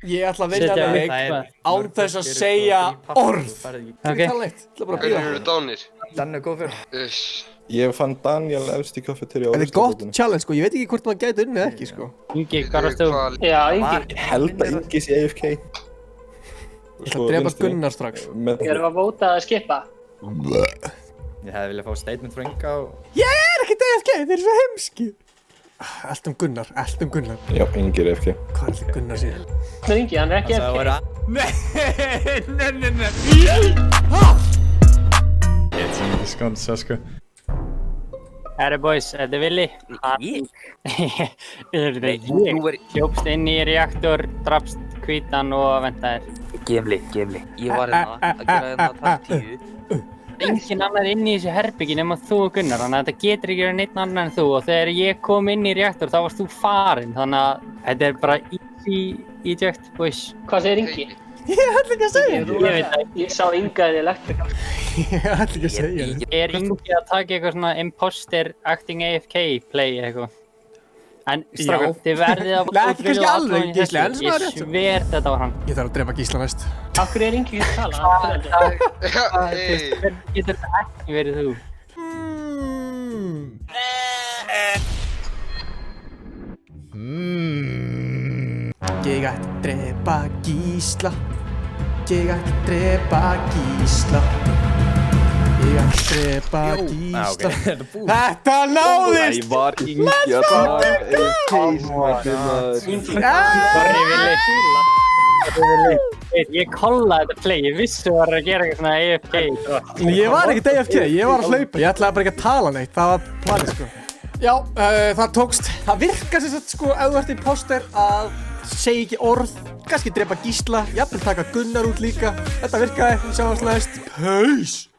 Ég ætla að vinna þennan leik án þess að segja orð. Ekki tala neitt, ætla bara að Hvernig bíða. eru dánir? Danni er góð fyrir. Ég fann Daniel efst í kafeteríu á Þetta er gott challenge sko, ég veit ekki hvort maður gæti unnið ekki sko. Ingi, hvað varst þú? Já, Ingi. Ég held að Ingi sé AFK. Ég ætla að drepa Gunnar strax. Erum við að vóta að skipa? Ég hefði viljað fá statement frá Inga og... Ég er ekki AFK, þeir eru svo heimski. Eltum Gunnar. Já, Ingi er AFK. Hvað er þetta Gunnar sér? Það er Ingi, hann er ekki Það var FK. Ég heit sem ekki skonsa, sko. Herri boys, þetta er Willi. Ég hljópst inn í reaktor, drafst hvítan og ventaðir. Gefli. Ég var hérna að gera hérna takk 10. Enginn annar inn í þessu herbyggi nema þú og Gunnar, þannig að þetta getur ekki verið neitt annar en þú og þegar ég kom inn í reaktor þá varst þú farinn, þannig að þetta er bara easy eject boys. Hvað segir Ingi? Ég ætla ekki að segja Ég veit það. Ég sá Inga í elektrikal. Ég ætla ekki að segja þetta. Er Ingi að taka eitthvað svona imposter acting AFK play eitthvað? En strákar, þið verðið að Nei, ekki kannski alveg, Gísli, en svona Ég rétt. sver þetta var hann. Ég þarf að drepa Gísla næst. Af hverju er Ingi ekki að tala? Hvernig getur þetta ekki verið þú? Ég ætla að drepa Gísla. Ég ætla að drepa Gísla. Ég ætla að drepa Gísla. Þetta náðist! Ég var Ingi að tala Sorry, Willi. Ég kollaði þetta play, ég vissi þú var að gera eitthvað svona AFK. Ég var ekkert AFK, ég var að hlaupa. Ég ætlaði bara ekki að tala neitt, það var planið sko. Já, það tókst. Það virkar sem sagt sko, ef þú ert imposter að segja ekki orð, kannski drepa Gísla, jafnvel taka Gunnar út líka. Þetta virkaði, við sjáum næst. Peace!